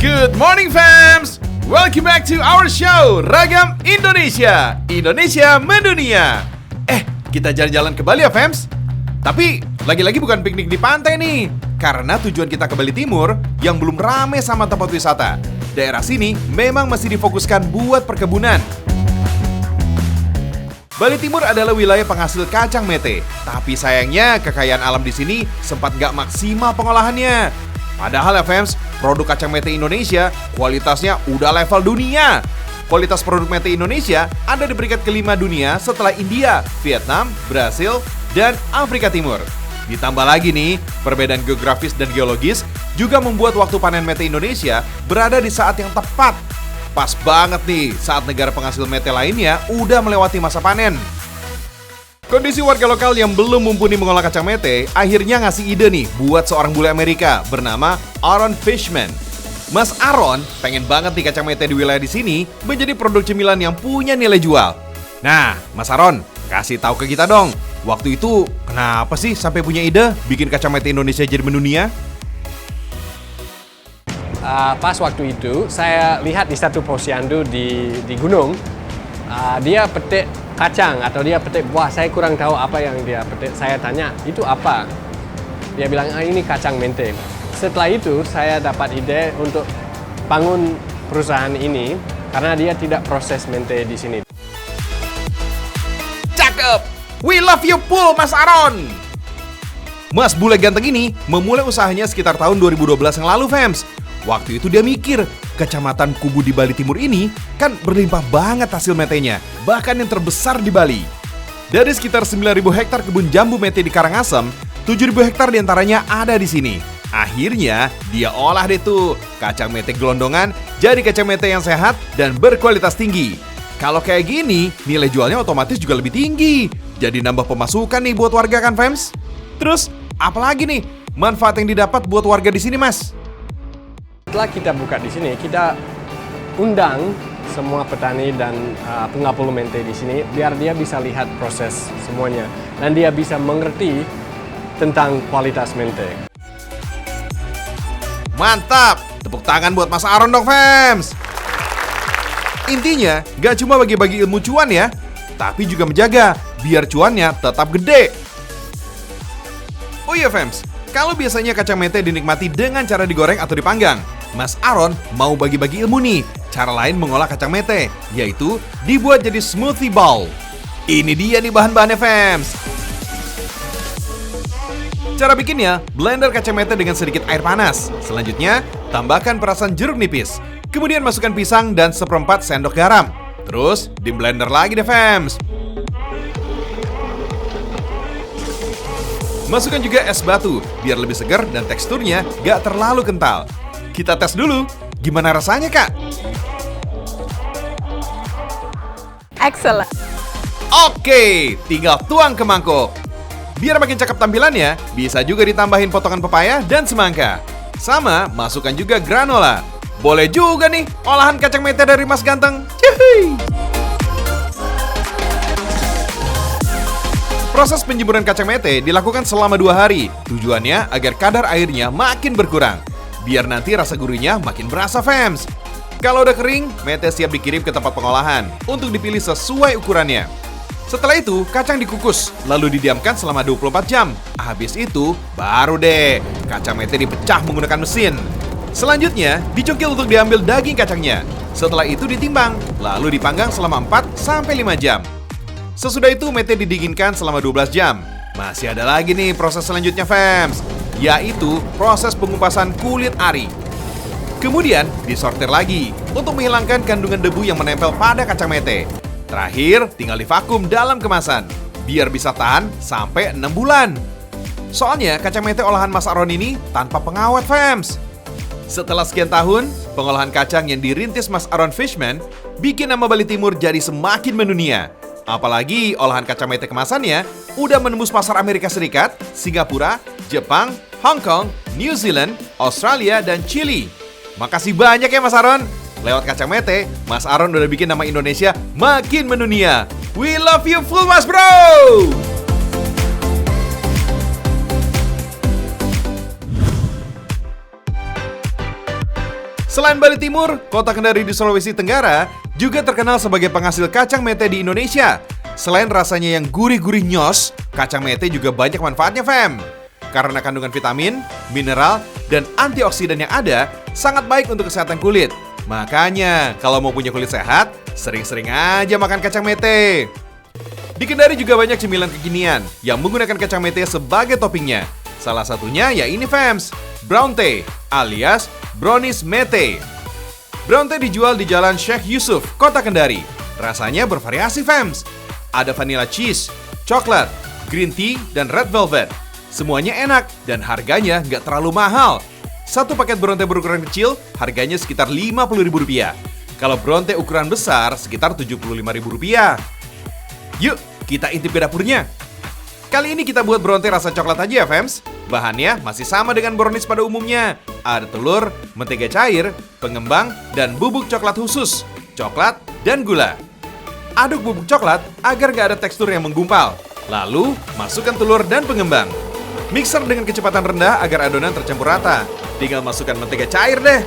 Good morning fams! Welcome back to our show Ragam Indonesia, Indonesia Mendunia. Kita jalan-jalan ke Bali ya fams? Tapi lagi-lagi bukan piknik di pantai nih, karena tujuan kita ke Bali Timur yang belum rame sama tempat wisata. Daerah sini memang masih difokuskan buat perkebunan. Bali Timur adalah wilayah penghasil kacang mete, tapi sayangnya kekayaan alam di sini sempat gak maksimal pengolahannya. Padahal ya fans, produk kacang mete Indonesia kualitasnya udah level dunia. Kualitas produk mete Indonesia ada di peringkat kelima dunia setelah India, Vietnam, Brasil, dan Afrika Timur. Ditambah lagi nih, perbedaan geografis dan geologis juga membuat waktu panen mete Indonesia berada di saat yang tepat. Pas banget nih saat negara penghasil mete lainnya udah melewati masa panen. Kondisi warga lokal yang belum mumpuni mengolah kacang mete akhirnya ngasih ide nih buat seorang bule Amerika bernama Aaron Fishman. Mas Aaron pengen banget nih kacang mete di wilayah di sini menjadi produk cemilan yang punya nilai jual. Nah, Mas Aaron, kasih tahu ke kita dong. Waktu itu kenapa sih sampai punya ide bikin kacang mete Indonesia jadi mendunia? Pas waktu itu saya lihat di satu posyandu di gunung, dia petik kacang atau dia petik buah. Saya kurang tahu apa yang dia petik. Saya tanya, itu apa? Dia bilang, ini kacang mente. Setelah itu saya dapat ide untuk bangun perusahaan ini karena dia tidak proses mente di sini. Cakep! We love you full, Mas Aaron! Mas bule ganteng ini memulai usahanya sekitar tahun 2012 yang lalu, fams. Waktu itu dia mikir, Kecamatan Kubu di Bali Timur ini kan berlimpah banget hasil metenya, bahkan yang terbesar di Bali. Dari sekitar 9.000 hektar kebun jambu mete di Karangasem, 7.000 hektar diantaranya ada di sini. Akhirnya, dia olah deh tuh kacang mete gelondongan jadi kacang mete yang sehat dan berkualitas tinggi. Kalau kayak gini, nilai jualnya otomatis juga lebih tinggi. Jadi nambah pemasukan nih buat warga kan, fams? Terus, apalagi nih manfaat yang didapat buat warga di sini, Mas? Setelah kita buka di sini, kita undang semua petani dan pengapul mente di sini biar dia bisa lihat proses semuanya dan dia bisa mengerti tentang kualitas mente. Mantap! Tepuk tangan buat Mas Aaron dong, fams! Intinya, gak cuma bagi-bagi ilmu cuan ya, tapi juga menjaga biar cuannya tetap gede. Oh iya, fams, kalau biasanya kacang mete dinikmati dengan cara digoreng atau dipanggang, Mas Aaron mau bagi-bagi ilmu nih, cara lain mengolah kacang mete, yaitu dibuat jadi smoothie bowl. Ini dia nih bahan-bahannya, fams. Cara bikinnya, blender kacang mete dengan sedikit air panas. Selanjutnya, tambahkan perasan jeruk nipis. Kemudian masukkan pisang dan 1/4 sendok garam. Terus, di blender lagi deh, fams. Masukkan juga es batu, biar lebih segar dan teksturnya gak terlalu kental. Kita tes dulu, gimana rasanya, Kak? Excellent. Oke, tinggal tuang ke mangkok. Biar makin cakep tampilannya, bisa juga ditambahin potongan pepaya dan semangka. Sama, masukkan juga granola. Boleh juga nih, olahan kacang mete dari Mas Ganteng. Cuy! Proses penjemuran kacang mete dilakukan selama 2 hari. Tujuannya agar kadar airnya makin berkurang. Biar nanti rasa gurihnya makin berasa, fams. Kalau udah kering, mete siap dikirim ke tempat pengolahan untuk dipilih sesuai ukurannya. Setelah itu, kacang dikukus, lalu didiamkan selama 24 jam. Habis itu, baru deh kacang mete dipecah menggunakan mesin. Selanjutnya, dicungkil untuk diambil daging kacangnya. Setelah itu ditimbang, lalu dipanggang selama 4-5 jam. Sesudah itu, mete didinginkan selama 12 jam. Masih ada lagi nih proses selanjutnya, fams, yaitu proses pengupasan kulit ari. Kemudian disortir lagi untuk menghilangkan kandungan debu yang menempel pada kacang mete. Terakhir, tinggal divakum dalam kemasan biar bisa tahan sampai 6 bulan. Soalnya kacang mete olahan Mas Aaron ini tanpa pengawet, fams. Setelah sekian tahun, pengolahan kacang yang dirintis Mas Aaron Fishman bikin nama Bali Timur jadi semakin mendunia. Apalagi olahan kacang mete kemasannya udah menembus pasar Amerika Serikat, Singapura, Jepang, Hong Kong, New Zealand, Australia, dan Chili. Makasih banyak ya Mas Aaron. Lewat kacang mete, Mas Aaron udah bikin nama Indonesia makin mendunia. We love you full, Mas Bro! Selain Bali Timur, kota Kendari di Sulawesi Tenggara juga terkenal sebagai penghasil kacang mete di Indonesia. Selain rasanya yang gurih-gurih nyos, kacang mete juga banyak manfaatnya, fam. Karena kandungan vitamin, mineral, dan antioksidan yang ada, sangat baik untuk kesehatan kulit. Makanya, kalau mau punya kulit sehat, sering-sering aja makan kacang mete. Di Kendari juga banyak cemilan kekinian yang menggunakan kacang mete sebagai toppingnya. Salah satunya ya ini, fams, brown tea alias brownies mete. Brown tea dijual di Jalan Sheikh Yusuf, Kota Kendari. Rasanya bervariasi, fams. Ada vanilla cheese, coklat, green tea, dan red velvet. Semuanya enak dan harganya nggak terlalu mahal. Satu paket brown tea berukuran kecil harganya sekitar Rp50.000. Kalau brown tea ukuran besar sekitar Rp75.000. Yuk, kita intip ke dapurnya. Kali ini kita buat brown tea rasa coklat aja ya, fams. Bahannya masih sama dengan brownies pada umumnya. Ada telur, mentega cair, pengembang, dan bubuk coklat khusus, coklat, dan gula. Aduk bubuk coklat agar nggak ada tekstur yang menggumpal. Lalu, masukkan telur dan pengembang. Mixer dengan kecepatan rendah agar adonan tercampur rata. Tinggal masukkan mentega cair deh.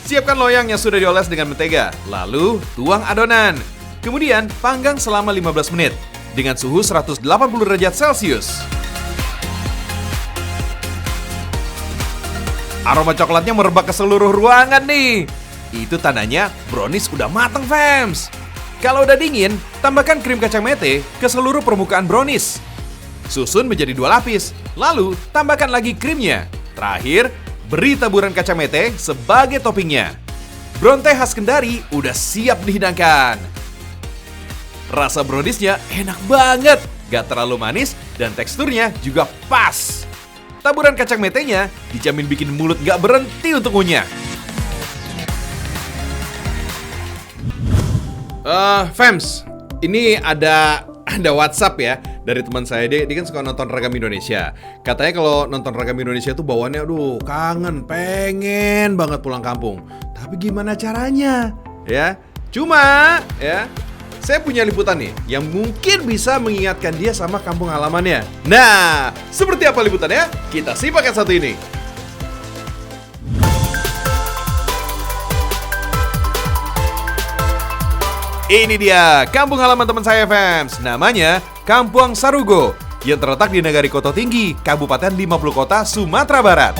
Siapkan loyang yang sudah dioles dengan mentega. Lalu, tuang adonan. Kemudian, panggang selama 15 menit dengan suhu 180 derajat Celcius. Aroma coklatnya merebak ke seluruh ruangan nih. Itu tandanya brownies udah matang, fams. Kalau udah dingin, tambahkan krim kacang mete ke seluruh permukaan brownies. Susun menjadi 2 lapis, lalu tambahkan lagi krimnya. Terakhir, beri taburan kacang mete sebagai toppingnya. Brown tea khas Kendari udah siap dihidangkan. Rasa browniesnya enak banget, gak terlalu manis dan teksturnya juga pas. Taburan kacang metenya dijamin bikin mulut gak berhenti untuk ngunyah. Fams, ini ada WhatsApp ya dari teman saya. Dia kan suka nonton Ragam Indonesia. Katanya kalau nonton Ragam Indonesia tuh bawaannya aduh kangen, pengen banget pulang kampung. Tapi gimana caranya? Ya, cuma ya saya punya liputan nih yang mungkin bisa mengingatkan dia sama kampung halamannya. Nah, seperti apa liputannya? Kita simak yang satu ini. Ini dia, kampung halaman teman saya, fams. Namanya Kampung Sarugo, yang terletak di Nagari Koto Tinggi, Kabupaten 50 Kota, Sumatera Barat.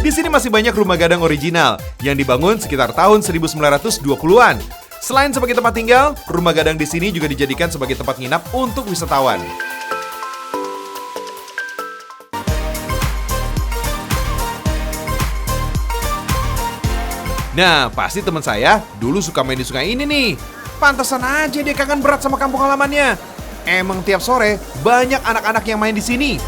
Di sini masih banyak rumah gadang original yang dibangun sekitar tahun 1920-an. Selain sebagai tempat tinggal, rumah gadang di sini juga dijadikan sebagai tempat nginap untuk wisatawan. Nah, pasti teman saya dulu suka main di sungai ini nih. Pantesan aja dia kangen berat sama kampung halamannya. Emang tiap sore banyak anak-anak yang main di sini.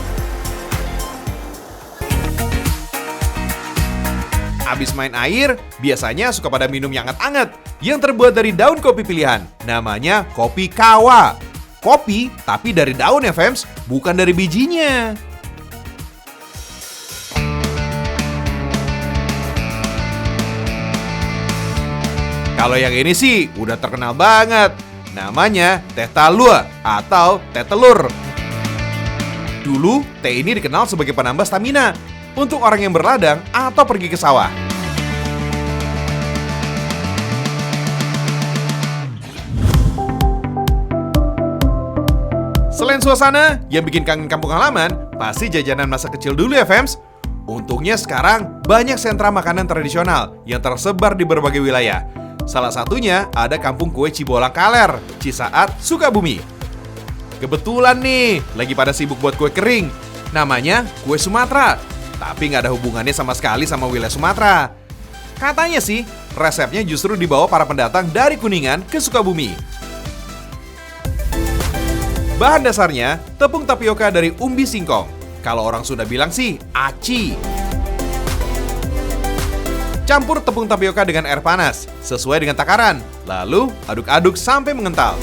Abis main air, biasanya suka pada minum yang anget-anget yang terbuat dari daun kopi pilihan. Namanya kopi kawa. Kopi, tapi dari daun ya, fams, bukan dari bijinya. Kalau yang ini sih udah terkenal banget. Namanya teh talua atau teh telur. Dulu, teh ini dikenal sebagai penambah stamina untuk orang yang berladang atau pergi ke sawah. Selain suasana yang bikin kangen kampung halaman, pasti jajanan masa kecil dulu ya, fams. Untungnya sekarang banyak sentra makanan tradisional yang tersebar di berbagai wilayah. Salah satunya ada Kampung Kue Cibolang Kaler, Cisaat, Sukabumi. Kebetulan nih, lagi pada sibuk buat kue kering. Namanya kue Sumatera, tapi nggak ada hubungannya sama sekali sama wilayah Sumatera. Katanya sih, resepnya justru dibawa para pendatang dari Kuningan ke Sukabumi. Bahan dasarnya, tepung tapioka dari umbi singkong. Kalau orang Sunda bilang sih, aci. Campur tepung tapioka dengan air panas, sesuai dengan takaran. Lalu, aduk-aduk sampai mengental.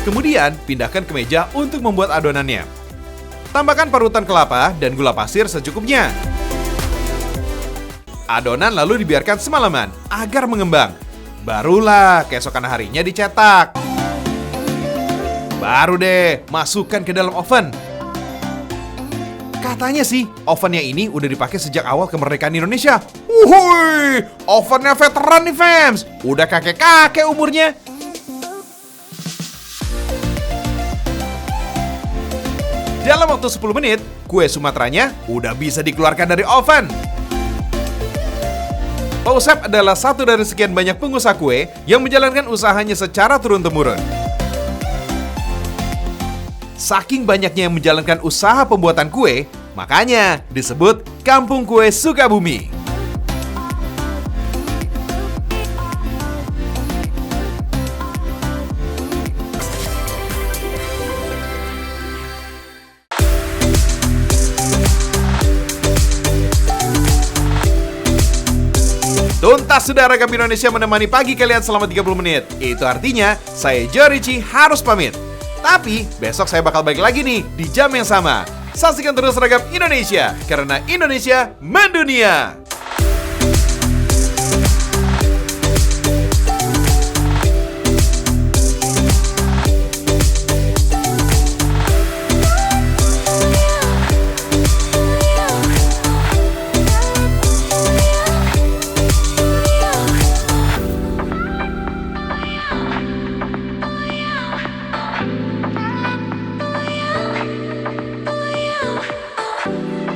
Kemudian, pindahkan ke meja untuk membuat adonannya. Tambahkan parutan kelapa dan gula pasir secukupnya. Adonan lalu dibiarkan semalaman agar mengembang. Barulah keesokan harinya dicetak. Baru deh, masukkan ke dalam oven. Katanya sih, ovennya ini udah dipakai sejak awal kemerdekaan Indonesia. Wuhui, ovennya veteran nih fams. Udah kakek-kakek umurnya. Dalam waktu 10 menit, kue Sumateranya udah bisa dikeluarkan dari oven. Pak Usep adalah satu dari sekian banyak pengusaha kue yang menjalankan usahanya secara turun-temurun. Saking banyaknya yang menjalankan usaha pembuatan kue, makanya disebut Kampung Kue Sukabumi. Tuntas sudah Ragam Indonesia menemani pagi kalian selama 30 menit. Itu artinya saya Joe Ricci harus pamit. Tapi besok saya bakal balik lagi nih di jam yang sama. Saksikan terus Ragam Indonesia, karena Indonesia mendunia.